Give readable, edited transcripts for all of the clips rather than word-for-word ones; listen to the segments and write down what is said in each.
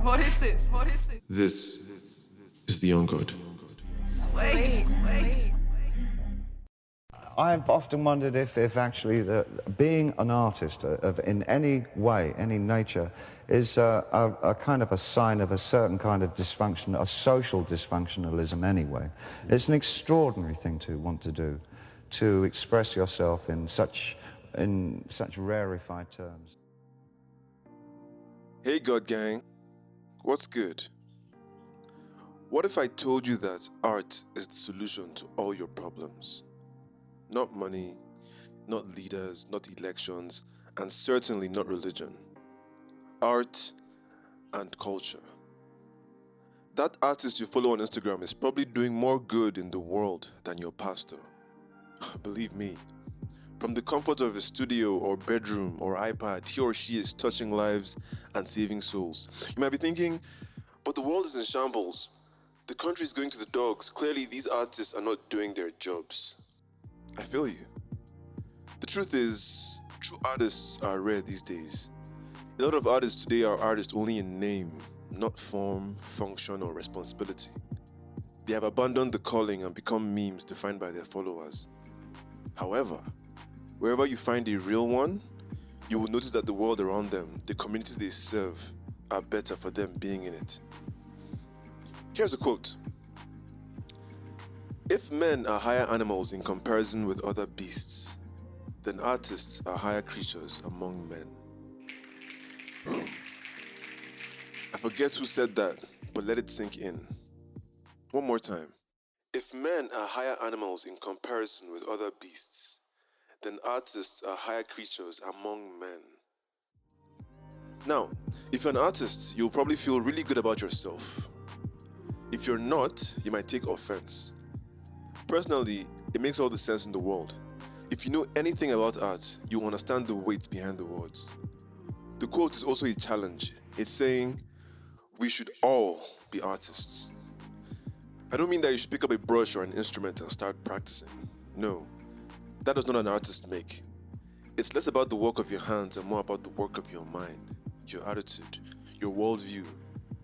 What is this? What is this? This is the young God. Wait. I've often wondered if actually being an artist in any way, any nature, is a kind of a sign of a certain kind of dysfunction, a social dysfunctionalism anyway. It's an extraordinary thing to want to do, to express yourself in such rarefied terms. Hey God gang, what's good? What if I told you that art is the solution to all your problems? Not money, not leaders, not elections, and certainly not religion. Art and culture. That artist you follow on Instagram is probably doing more good in the world than your pastor. Believe me. From the comfort of his studio or bedroom or iPad, he or she is touching lives and saving souls. You might be thinking, but the world is in shambles. The country is going to the dogs. Clearly, these artists are not doing their jobs. I feel you. The truth is, true artists are rare these days. A lot of artists today are artists only in name, not form, function, or responsibility. They have abandoned the calling and become memes defined by their followers. However, wherever you find a real one, you will notice that the world around them, the communities they serve, are better for them being in it. Here's a quote. If men are higher animals in comparison with other beasts, then artists are higher creatures among men. I forget who said that, but let it sink in. One more time. If men are higher animals in comparison with other beasts, then artists are higher creatures among men. Now, if you're an artist, you'll probably feel really good about yourself. If you're not, you might take offense. Personally, it makes all the sense in the world. If you know anything about art, you'll understand the weight behind the words. The quote is also a challenge. It's saying, we should all be artists. I don't mean that you should pick up a brush or an instrument and start practicing. No, that does not an artist make. It's less about the work of your hands and more about the work of your mind, your attitude, your worldview,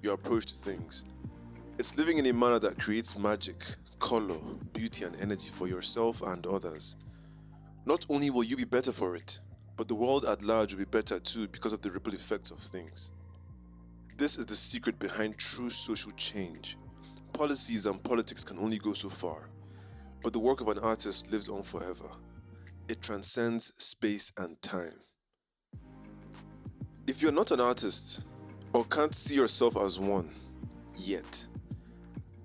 your approach to things. It's living in a manner that creates magic, color, beauty, and energy for yourself and others. Not only will you be better for it, but the world at large will be better too because of the ripple effects of things. This is the secret behind true social change. Policies and politics can only go so far, but the work of an artist lives on forever. It transcends space and time. If you're not an artist, or can't see yourself as one, yet,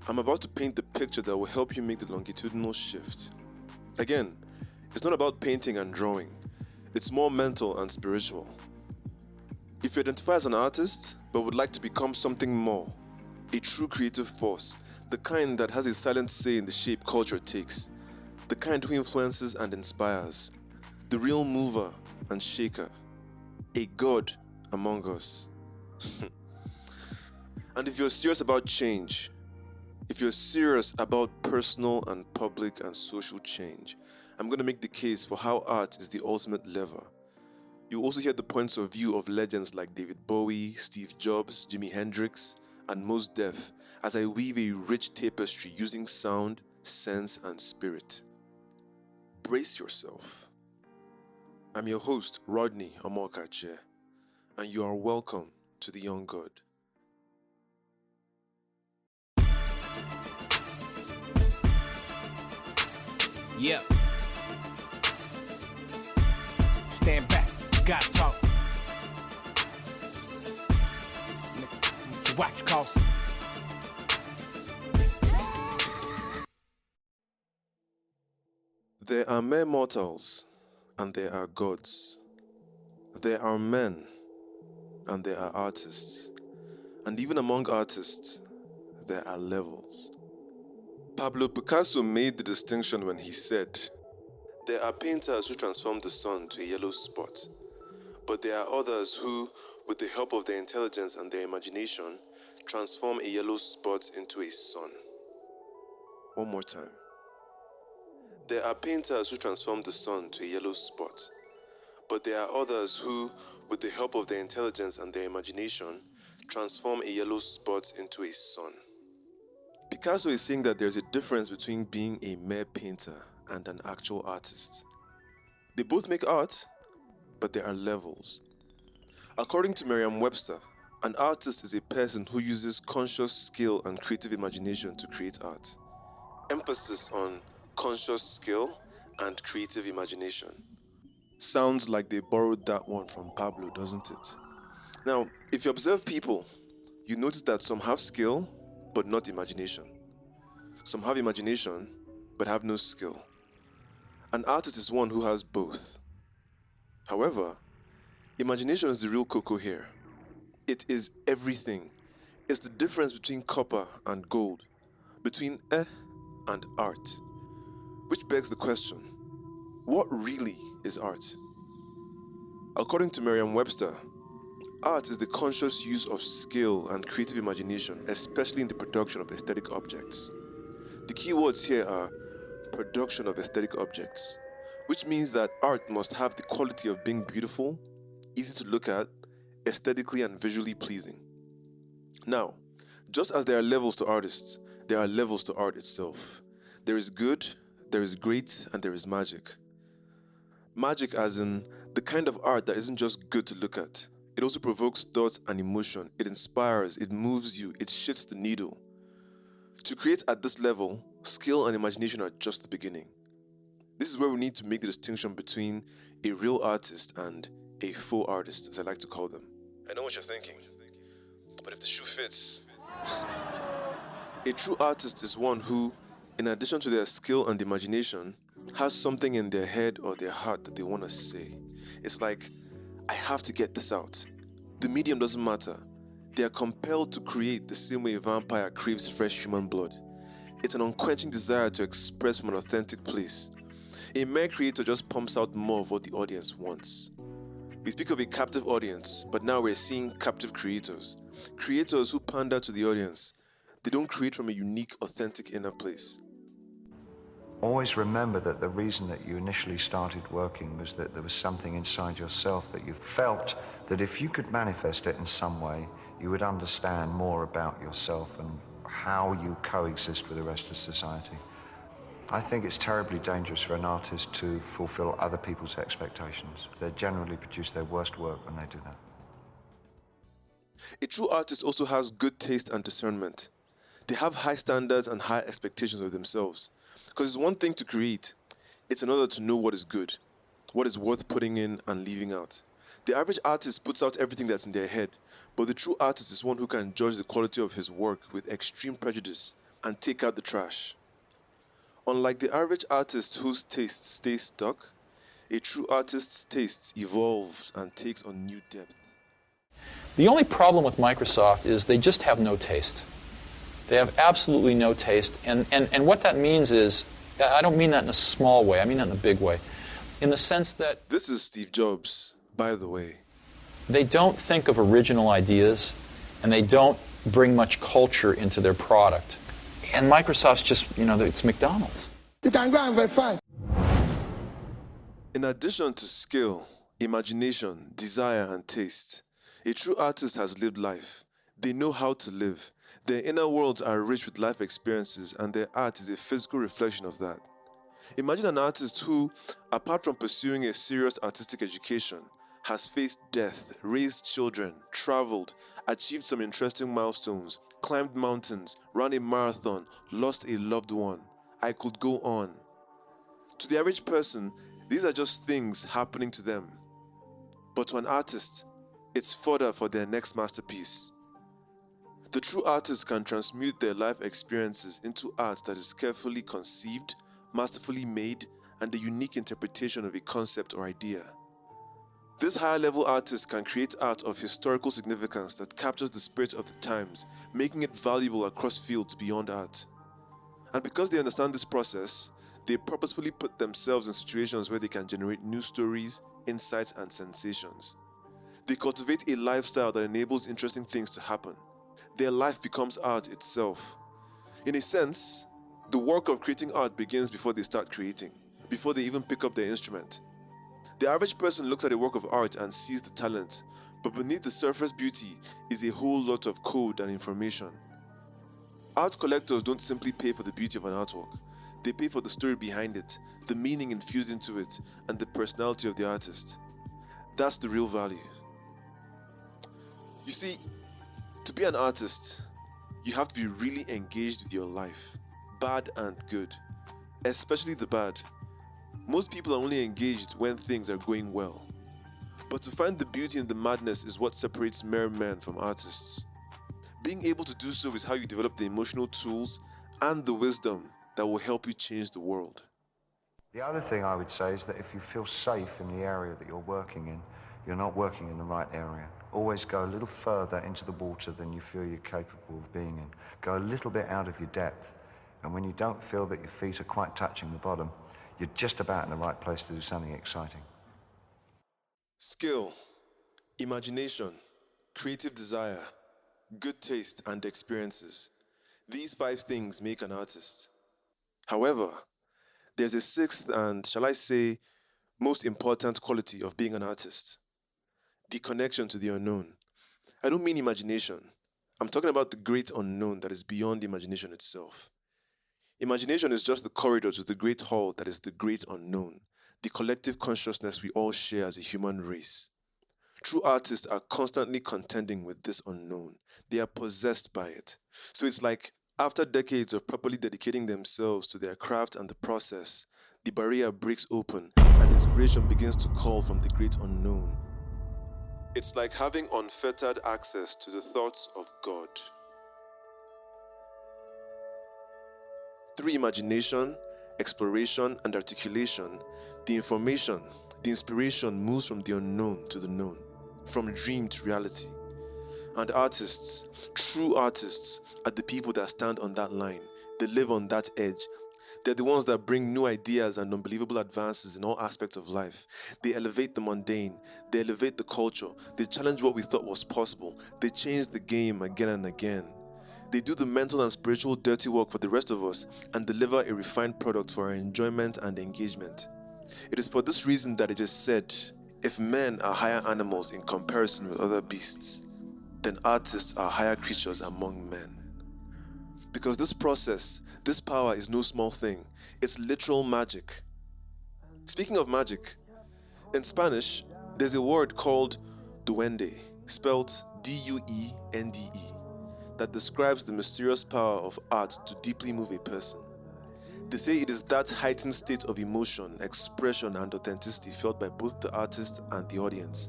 I'm about to paint the picture that will help you make the longitudinal shift. Again, it's not about painting and drawing. It's more mental and spiritual. If you identify as an artist, but would like to become something more, a true creative force, the kind that has a silent say in the shape culture takes, the kind who influences and inspires, the real mover and shaker, a god among us. And if you're serious about change, if you're serious about personal and public and social change, I'm going to make the case for how art is the ultimate lever. You'll also hear the points of view of legends like David Bowie, Steve Jobs, Jimi Hendrix, and Mos Def as I weave a rich tapestry using sound, sense, and spirit. Brace yourself. I'm your host, Rodney Omokache, and you are welcome to the Young God. Yeah. Stand back, gotta talk. Watch cost. There are mere mortals, and there are gods. There are men, and there are artists. And even among artists, there are levels. Pablo Picasso made the distinction when he said, there are painters who transform the sun to a yellow spot, but there are others who, with the help of their intelligence and their imagination, transform a yellow spot into a sun. One more time. There are painters who transform the sun to a yellow spot, But there are others who, with the help of their intelligence and their imagination, transform a yellow spot into a sun. Picasso is saying that there's a difference between being a mere painter and an actual artist. They both make art, but there are levels. According to Merriam-Webster, an artist is a person who uses conscious skill and creative imagination to create art. Emphasis on conscious skill and creative imagination. Sounds like they borrowed that one from Pablo, doesn't it? Now, if you observe people, you notice that some have skill, but not imagination. Some have imagination, but have no skill. An artist is one who has both. However, imagination is the real cocoa here. It is everything. It's the difference between copper and gold, between and art. Which begs the question, what really is art? According to Merriam-Webster, art is the conscious use of skill and creative imagination, especially in the production of aesthetic objects. The key words here are production of aesthetic objects, which means that art must have the quality of being beautiful, easy to look at, aesthetically and visually pleasing. Now, just as there are levels to artists, there are levels to art itself. There is good, there is great, and there is magic. Magic as in the kind of art that isn't just good to look at. It also provokes thought and emotion. It inspires, it moves you, it shifts the needle. To create at this level, skill and imagination are just the beginning. This is where we need to make the distinction between a real artist and a faux artist, as I like to call them. I know what you're thinking, but if the shoe fits. A true artist is one who, in addition to their skill and imagination, has something in their head or their heart that they want to say. It's like, I have to get this out. The medium doesn't matter. They are compelled to create the same way a vampire craves fresh human blood. It's an unquenching desire to express from an authentic place. A mere creator just pumps out more of what the audience wants. We speak of a captive audience, but now we're seeing captive creators. Creators who pander to the audience. They don't create from a unique, authentic inner place. Always remember that the reason that you initially started working was that there was something inside yourself that you felt that if you could manifest it in some way, you would understand more about yourself and how you coexist with the rest of society. I think it's terribly dangerous for an artist to fulfill other people's expectations. They generally produce their worst work when they do that. A true artist also has good taste and discernment. They have high standards and high expectations of themselves. Because it's one thing to create, it's another to know what is good, what is worth putting in and leaving out. The average artist puts out everything that's in their head, but the true artist is one who can judge the quality of his work with extreme prejudice and take out the trash. Unlike the average artist whose tastes stay stuck, a true artist's tastes evolves and takes on new depth. The only problem with Microsoft is they just have no taste. They have absolutely no taste, and what that means is, I don't mean that in a small way, I mean that in a big way, in the sense that... This is Steve Jobs, by the way. They don't think of original ideas, and they don't bring much culture into their product. And Microsoft's just, it's McDonald's. In addition to skill, imagination, desire, and taste, a true artist has lived life. They know how to live. Their inner worlds are rich with life experiences, and their art is a physical reflection of that. Imagine an artist who, apart from pursuing a serious artistic education, has faced death, raised children, traveled, achieved some interesting milestones, climbed mountains, ran a marathon, lost a loved one. I could go on. To the average person, these are just things happening to them. But to an artist, it's fodder for their next masterpiece. The true artist can transmute their life experiences into art that is carefully conceived, masterfully made, and a unique interpretation of a concept or idea. This higher-level artist can create art of historical significance that captures the spirit of the times, making it valuable across fields beyond art. And because they understand this process, they purposefully put themselves in situations where they can generate new stories, insights, and sensations. They cultivate a lifestyle that enables interesting things to happen. Their life becomes art itself. In a sense, the work of creating art begins before they start creating, before they even pick up their instrument. The average person looks at a work of art and sees the talent, but beneath the surface beauty is a whole lot of code and information. Art collectors don't simply pay for the beauty of an artwork. They pay for the story behind it, the meaning infused into it, and the personality of the artist. That's the real value. You see, to be an artist, you have to be really engaged with your life, bad and good, especially the bad. Most people are only engaged when things are going well. But to find the beauty in the madness is what separates mere men from artists. Being able to do so is how you develop the emotional tools and the wisdom that will help you change the world. The other thing I would say is that if you feel safe in the area that you're working in, you're not working in the right area. Always go a little further into the water than you feel you're capable of being in. Go a little bit out of your depth. And when you don't feel that your feet are quite touching the bottom, you're just about in the right place to do something exciting. Skill, imagination, creative desire, good taste, and experiences. These 5 things make an artist. However, there's a 6th and, shall I say, most important quality of being an artist. The connection to the unknown. I don't mean imagination. I'm talking about the great unknown that is beyond imagination itself. Imagination is just the corridor to the great hall that is the great unknown, the collective consciousness we all share as a human race. True artists are constantly contending with this unknown. They are possessed by it. So it's like, after decades of properly dedicating themselves to their craft and the process, the barrier breaks open and inspiration begins to call from the great unknown. It's like having unfettered access to the thoughts of God. Through imagination, exploration, and articulation, the information, the inspiration moves from the unknown to the known, from dream to reality. And artists, true artists, are the people that stand on that line. They live on that edge. They're the ones that bring new ideas and unbelievable advances in all aspects of life. They elevate the mundane. They elevate the culture. They challenge what we thought was possible. They change the game again and again. They do the mental and spiritual dirty work for the rest of us and deliver a refined product for our enjoyment and engagement. It is for this reason that it is said, if men are higher animals in comparison with other beasts, then artists are higher creatures among men. Because this process, this power is no small thing. It's literal magic. Speaking of magic, in Spanish, there's a word called duende, spelt D-U-E-N-D-E, that describes the mysterious power of art to deeply move a person. They say it is that heightened state of emotion, expression, and authenticity felt by both the artist and the audience.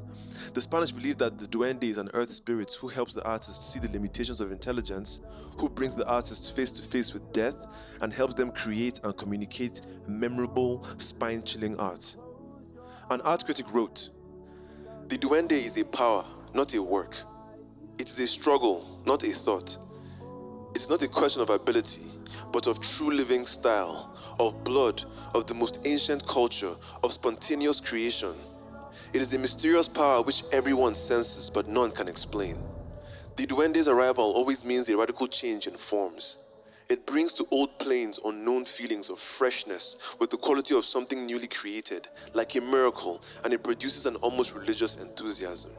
The Spanish believe that the duende is an earth spirit who helps the artist see the limitations of intelligence, who brings the artist face to face with death, and helps them create and communicate memorable, spine-chilling art. An art critic wrote, "The duende is a power, not a work. It is a struggle, not a thought. It's not a question of ability, but of true living style, of blood, of the most ancient culture, of spontaneous creation. It is a mysterious power which everyone senses but none can explain. The duende's arrival always means a radical change in forms. It brings to old plains unknown feelings of freshness with the quality of something newly created, like a miracle, and it produces an almost religious enthusiasm."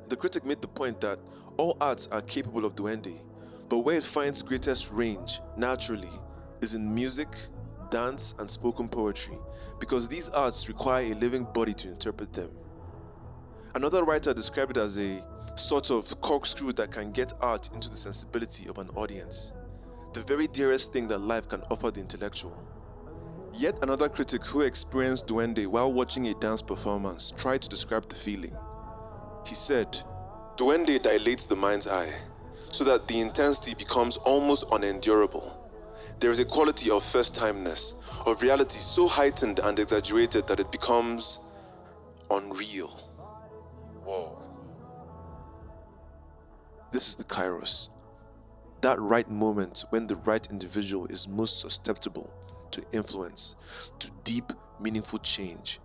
The critic made the point that all arts are capable of duende, but where it finds greatest range, naturally, is in music, dance, and spoken poetry, because these arts require a living body to interpret them. Another writer described it as a sort of corkscrew that can get art into the sensibility of an audience, the very dearest thing that life can offer the intellectual. Yet another critic who experienced duende while watching a dance performance tried to describe the feeling. He said, "Duende dilates the mind's eye, so that the intensity becomes almost unendurable. There is a quality of first-timeness, of reality so heightened and exaggerated that it becomes unreal." Whoa. This is the kairos, that right moment when the right individual is most susceptible to influence, to deep, meaningful change.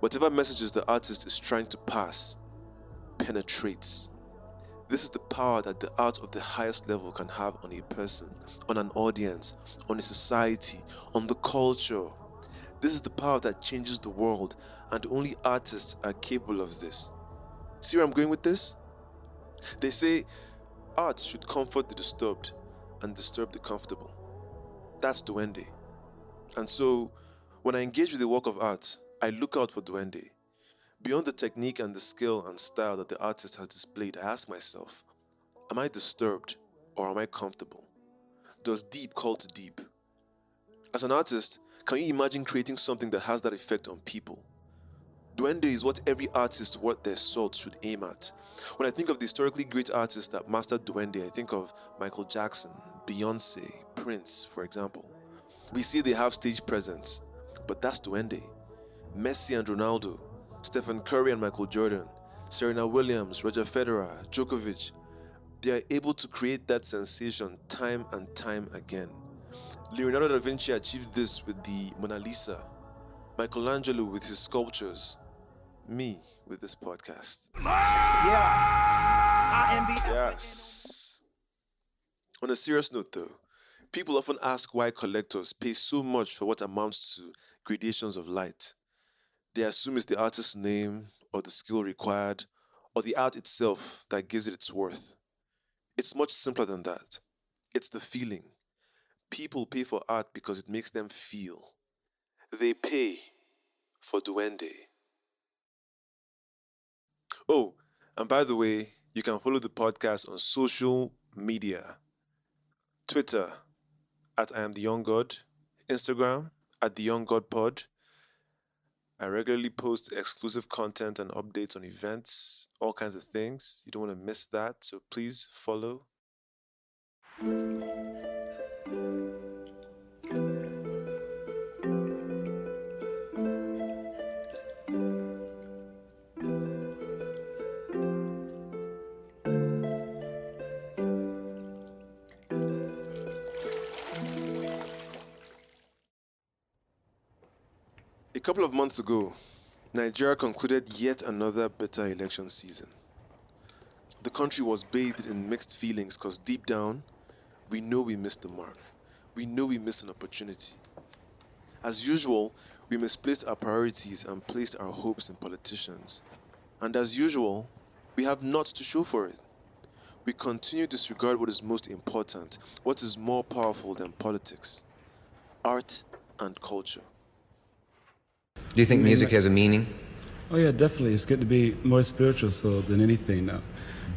Whatever messages the artist is trying to pass penetrates. This is the power that the art of the highest level can have on a person, on an audience, on a society, on the culture. This is the power that changes the world, and only artists are capable of this. See where I'm going with this? They say art should comfort the disturbed and disturb the comfortable. That's duende. And so, when I engage with the work of art, I look out for duende. Beyond the technique and the skill and style that the artist has displayed, I ask myself, am I disturbed or am I comfortable? Does deep call to deep? As an artist, can you imagine creating something that has that effect on people? Duende is what every artist worth their salt should aim at. When I think of the historically great artists that mastered duende, I think of Michael Jackson, Beyonce, Prince, for example. We see they have stage presence, but that's duende. Messi and Ronaldo, Stephen Curry and Michael Jordan, Serena Williams, Roger Federer, Djokovic, they are able to create that sensation time and time again. Leonardo da Vinci achieved this with the Mona Lisa, Michelangelo with his sculptures, me with this podcast. Yes. On a serious note though, people often ask why collectors pay so much for what amounts to gradations of light. They assume it's the artist's name, or the skill required, or the art itself that gives it its worth. It's much simpler than that. It's the feeling. People pay for art because it makes them feel. They pay for duende. Oh, and by the way, you can follow the podcast on social media. Twitter, at I am the Young God. Instagram, at the Young God Pod. I regularly post exclusive content and updates on events, all kinds of things. You don't want to miss that, so please follow. A couple of months ago, Nigeria concluded yet another bitter election season. The country was bathed in mixed feelings because deep down, we know we missed the mark. We know we missed an opportunity. As usual, we misplaced our priorities and placed our hopes in politicians. And as usual, we have naught to show for it. We continue to disregard what is most important, what is more powerful than politics: art and culture. Do you think music has a meaning? Oh yeah, definitely. It's good to be more spiritual soul than anything now.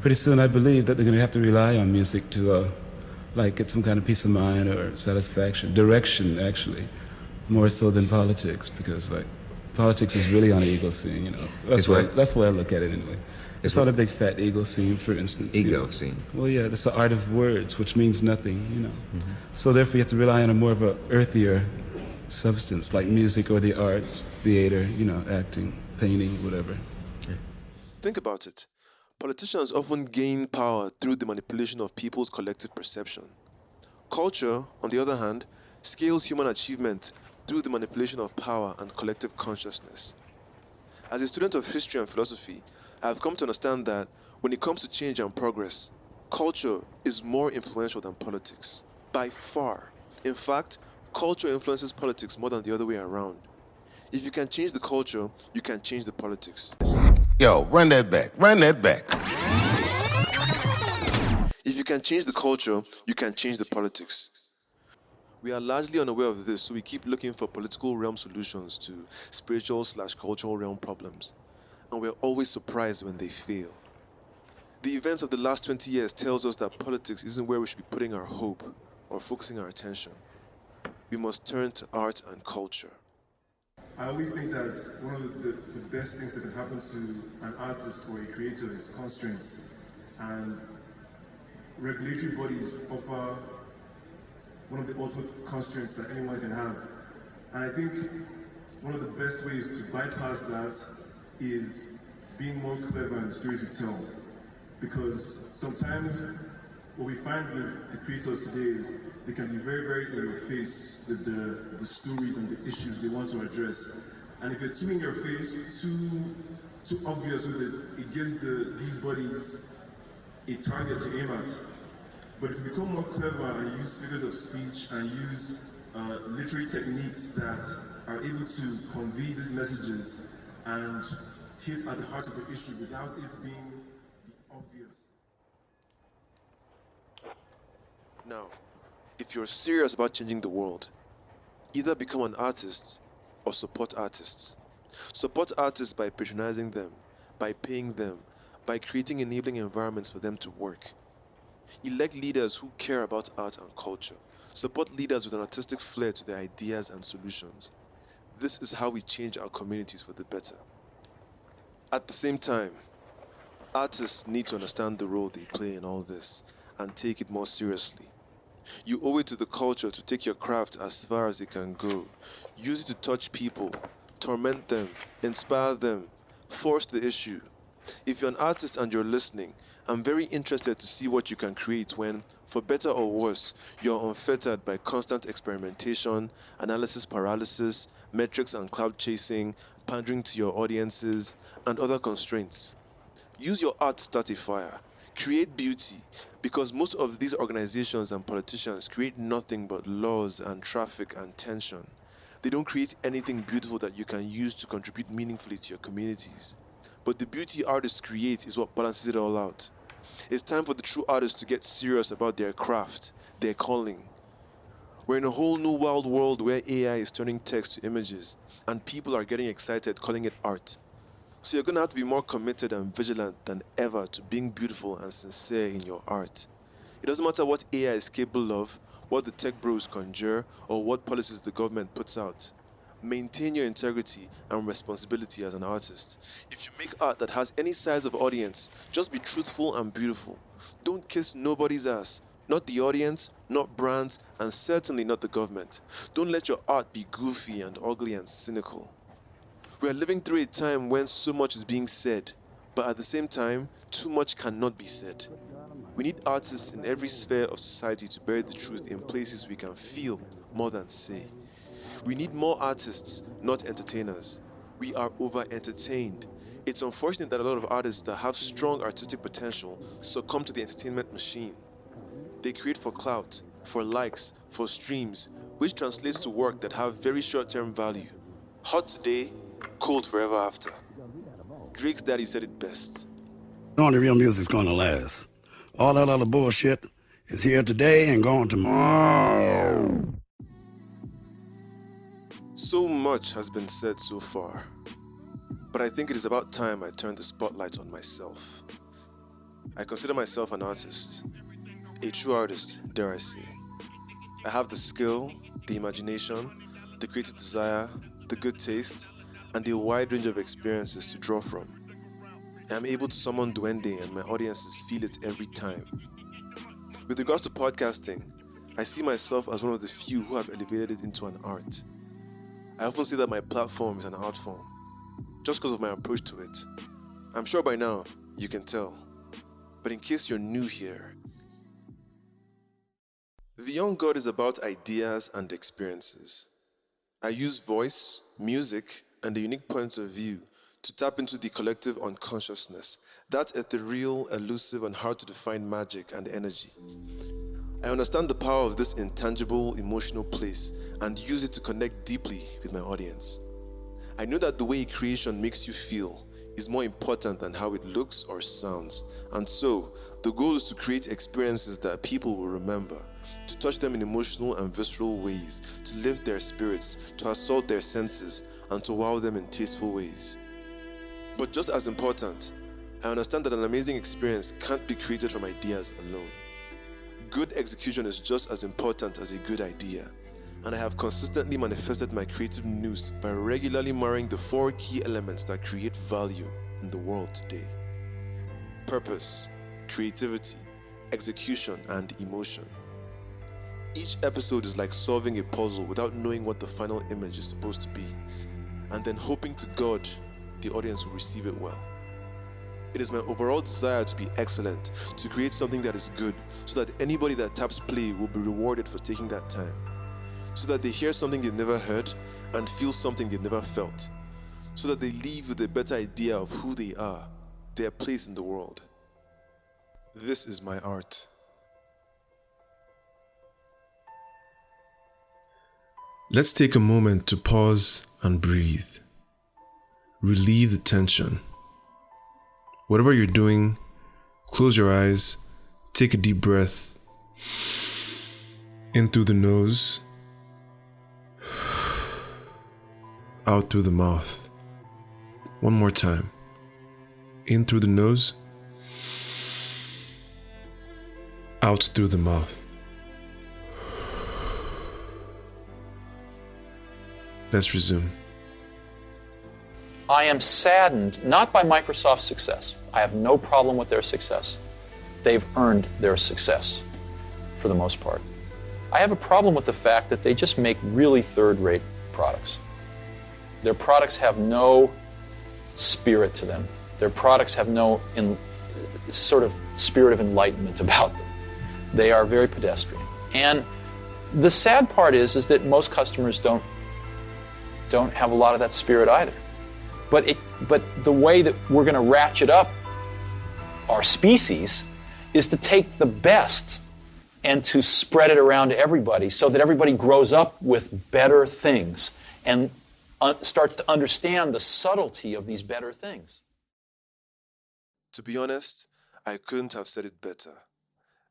Pretty soon I believe that they're going to have to rely on music to get some kind of peace of mind or satisfaction, direction actually, more so than politics, because politics is really on the ego scene, you know. That's the way I look at it anyway. It's on a big fat ego scene, for instance. Ego scene. Well, yeah, it's the art of words, which means nothing, you know. Mm-hmm. So therefore you have to rely on a more of a earthier substance, like music or the arts, theater, you know, acting, painting, whatever. Think about it. Politicians often gain power through the manipulation of people's collective perception. Culture, on the other hand, scales human achievement through the manipulation of power and collective consciousness. As a student of history and philosophy, I have come to understand that when it comes to change and progress, culture is more influential than politics, by far. In fact, culture influences politics more than the other way around. If you can change the culture, you can change the politics. Yo, run that back. If you can change the culture, you can change the politics. We are largely unaware of this, so we keep looking for political realm solutions to spiritual/cultural realm problems. And we're always surprised when they fail. The events of the last 20 years tells us that politics isn't where we should be putting our hope or focusing our attention. We must turn to art and culture. I always think that one of the best things that can happen to an artist or a creator is constraints. And regulatory bodies offer one of the ultimate constraints that anyone can have. And I think one of the best ways to bypass that is being more clever in the stories we tell. Because sometimes what we find with the creators today is they can be very, very in your face with the stories and the issues they want to address. And if you're too in your face, too obvious with it, it gives these bodies a target to aim at. But if you become more clever and use figures of speech and use literary techniques that are able to convey these messages and hit at the heart of the issue without it being the obvious. Now, if you're serious about changing the world, either become an artist or support artists. Support artists by patronizing them, by paying them, by creating enabling environments for them to work. Elect leaders who care about art and culture. Support leaders with an artistic flair to their ideas and solutions. This is how we change our communities for the better. At the same time, artists need to understand the role they play in all this and take it more seriously. You owe it to the culture to take your craft as far as it can go. Use it to touch people, torment them, inspire them, force the issue. If you're an artist and you're listening, I'm very interested to see what you can create when, for better or worse, you're unfettered by constant experimentation, analysis paralysis, metrics and cloud chasing, pandering to your audiences, and other constraints. Use your art to start a fire. Create beauty, because most of these organizations and politicians create nothing but laws and traffic and tension. They don't create anything beautiful that you can use to contribute meaningfully to your communities. But the beauty artists create is what balances it all out. It's time for the true artists to get serious about their craft, their calling. We're in a whole new wild world where AI is turning text to images, and people are getting excited calling it art. So you're going to have to be more committed and vigilant than ever to being beautiful and sincere in your art. It doesn't matter what AI is capable of, what the tech bros conjure, or what policies the government puts out. Maintain your integrity and responsibility as an artist. If you make art that has any size of audience, just be truthful and beautiful. Don't kiss nobody's ass. Not the audience, not brands, and certainly not the government. Don't let your art be goofy and ugly and cynical. We are living through a time when so much is being said, but at the same time, too much cannot be said. We need artists in every sphere of society to bury the truth in places we can feel more than say. We need more artists, not entertainers. We are over-entertained. It's unfortunate that a lot of artists that have strong artistic potential succumb to the entertainment machine. They create for clout, for likes, for streams, which translates to work that have very short-term value. Hot today, cold forever after. Drake's daddy said it best. Only real music's gonna last. All that other bullshit is here today and gone tomorrow. So much has been said so far, but I think it is about time I turn the spotlight on myself. I consider myself an artist, a true artist, dare I say. I have the skill, the imagination, the creative desire, the good taste, and a wide range of experiences to draw from. I am able to summon Duende and my audiences feel it every time. With regards to podcasting, I see myself as one of the few who have elevated it into an art. I often say that my platform is an art form, just because of my approach to it. I'm sure by now you can tell, but in case you're new here, The Young God is about ideas and experiences. I use voice, music, and a unique point of view to tap into the collective unconsciousness, that ethereal, elusive, and hard to define magic and energy. I understand the power of this intangible, emotional place and use it to connect deeply with my audience. I know that the way a creation makes you feel is more important than how it looks or sounds, and so the goal is to create experiences that people will remember, to touch them in emotional and visceral ways, to lift their spirits, to assault their senses, and to wow them in tasteful ways. But just as important, I understand that an amazing experience can't be created from ideas alone. Good execution is just as important as a good idea, and I have consistently manifested my creative nous by regularly marrying the 4 key elements that create value in the world today: purpose, creativity, execution, and emotion. Each episode is like solving a puzzle without knowing what the final image is supposed to be, and then hoping to God the audience will receive it well. It is my overall desire to be excellent, to create something that is good, so that anybody that taps play will be rewarded for taking that time, so that they hear something they've never heard and feel something they've never felt, so that they leave with a better idea of who they are, their place in the world. This is my art. Let's take a moment to pause and breathe. Relieve the tension. Whatever you're doing, close your eyes, take a deep breath. In through the nose, out through the mouth. One more time. In through the nose, out through the mouth. Let's resume. I am saddened not by Microsoft's success. I have no problem with their success. They've earned their success for the most part. I have a problem with the fact that they just make really third-rate products. Their products have no spirit to them. Their products have no sort of spirit of enlightenment about them. They are very pedestrian. And the sad part is that most customers don't have a lot of that spirit either. But the way that we're going to ratchet up our species is to take the best and to spread it around to everybody so that everybody grows up with better things and starts to understand the subtlety of these better things. To be honest, I couldn't have said it better.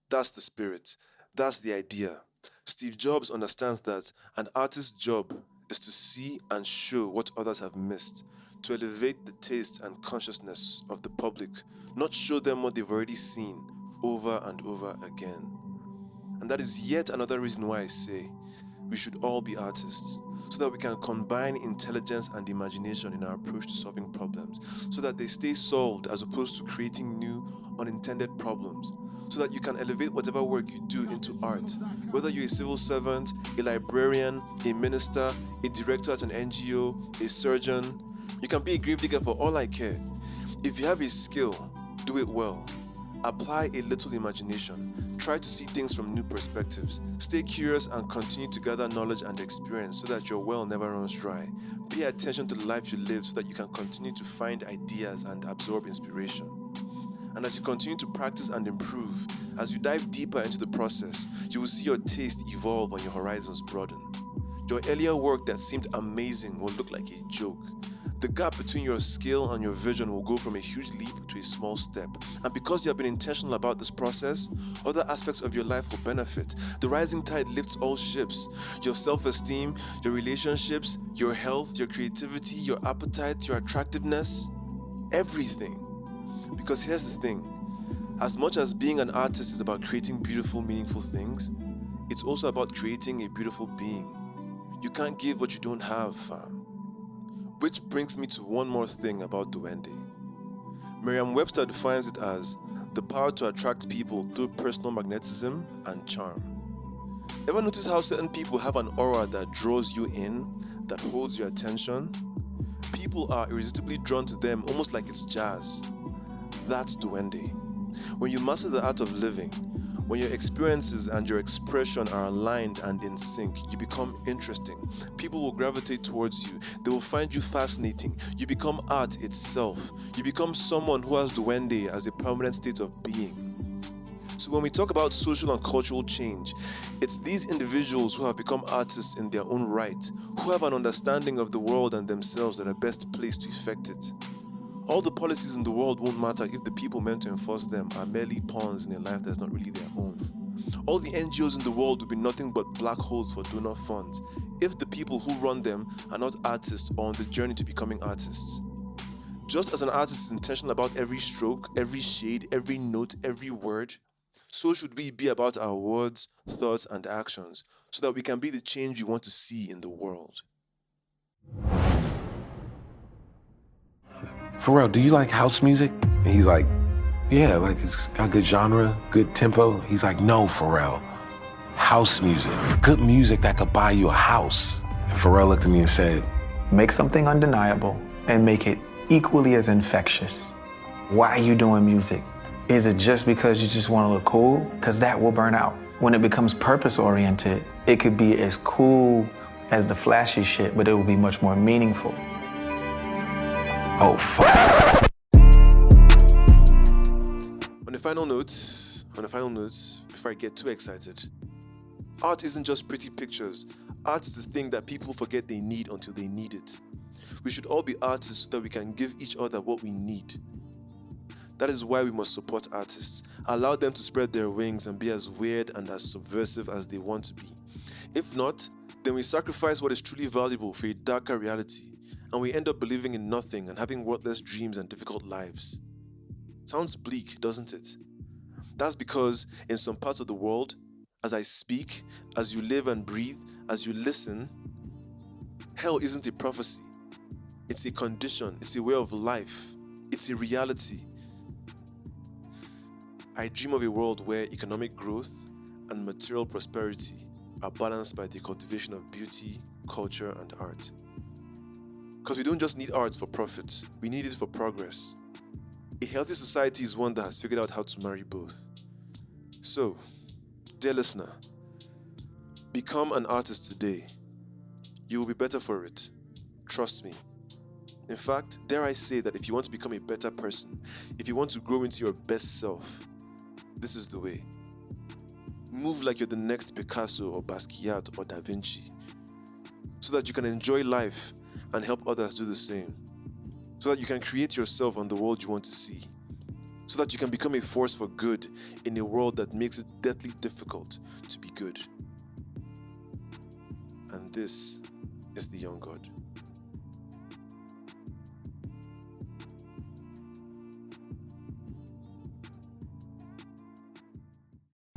That's the spirit. That's the idea. Steve Jobs understands that an artist's job is to see and show what others have missed, to elevate the taste and consciousness of the public, not show them what they've already seen over and over again. And that is yet another reason why I say we should all be artists, so that we can combine intelligence and imagination in our approach to solving problems, so that they stay solved as opposed to creating new, unintended problems, so that you can elevate whatever work you do into art, whether you're a civil servant, a librarian, a minister, a director at an NGO, a surgeon. You can be a grave digger for all I care. If you have a skill, do it well. Apply a little imagination. Try to see things from new perspectives. Stay curious and continue to gather knowledge and experience so that your well never runs dry. Pay attention to the life you live so that you can continue to find ideas and absorb inspiration. And as you continue to practice and improve, as you dive deeper into the process, you will see your taste evolve and your horizons broaden. Your earlier work that seemed amazing will look like a joke. The gap between your skill and your vision will go from a huge leap to a small step. And because you have been intentional about this process, other aspects of your life will benefit. The rising tide lifts all ships. Your self-esteem, your relationships, your health, your creativity, your appetite, your attractiveness, everything. Because here's the thing, as much as being an artist is about creating beautiful, meaningful things, it's also about creating a beautiful being. You can't give what you don't have, fam. Which brings me to one more thing about duende. Merriam-Webster defines it as the power to attract people through personal magnetism and charm. Ever notice how certain people have an aura that draws you in, that holds your attention? People are irresistibly drawn to them almost like it's jazz. That's duende. When you master the art of living, when your experiences and your expression are aligned and in sync, you become interesting. People will gravitate towards you. They will find you fascinating. You become art itself. You become someone who has duende as a permanent state of being. So when we talk about social and cultural change, it's these individuals who have become artists in their own right, who have an understanding of the world and themselves that are best placed to effect it. All the policies in the world won't matter if the people meant to enforce them are merely pawns in a life that's not really their own. All the NGOs in the world will be nothing but black holes for donor funds if the people who run them are not artists or on the journey to becoming artists. Just as an artist is intentional about every stroke, every shade, every note, every word, so should we be about our words, thoughts, and actions so that we can be the change we want to see in the world. Pharrell, do you like house music? And he's like, yeah, like it's got good genre, good tempo. He's like, no, Pharrell, house music, good music that could buy you a house. And Pharrell looked at me and said, make something undeniable and make it equally as infectious. Why are you doing music? Is it just because you just want to look cool? Because that will burn out. When it becomes purpose-oriented, it could be as cool as the flashy shit, but it will be much more meaningful. Oh, fuck. On a final note, before I get too excited, Art isn't just pretty pictures. Art is the thing that people forget they need until they need it. We should all be artists so that we can give each other what we need. That is why we must support artists, allow them to spread their wings and be as weird and as subversive as they want to be. If not, then we sacrifice what is truly valuable for a darker reality, and we end up believing in nothing and having worthless dreams and difficult lives. Sounds bleak, doesn't it? That's because in some parts of the world, as I speak, as you live and breathe, as you listen, hell isn't a prophecy. It's a condition, it's a way of life, it's a reality. I dream of a world where economic growth and material prosperity are balanced by the cultivation of beauty, culture, and art. Because we don't just need art for profit, we need it for progress. A healthy society is one that has figured out how to marry both. So, dear listener, become an artist today. You will be better for it. Trust me. In fact, dare I say that if you want to become a better person, if you want to grow into your best self, this is the way. Move like you're the next Picasso or Basquiat or Da Vinci, so that you can enjoy life and help others do the same, so that you can create yourself on the world you want to see, so that you can become a force for good in a world that makes it deathly difficult to be good. And this is the Young God.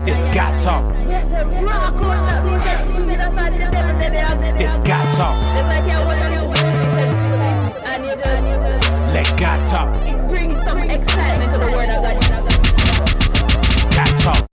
It's got talk. It's got talk. Let God talk. It brings some excitement to the word of God.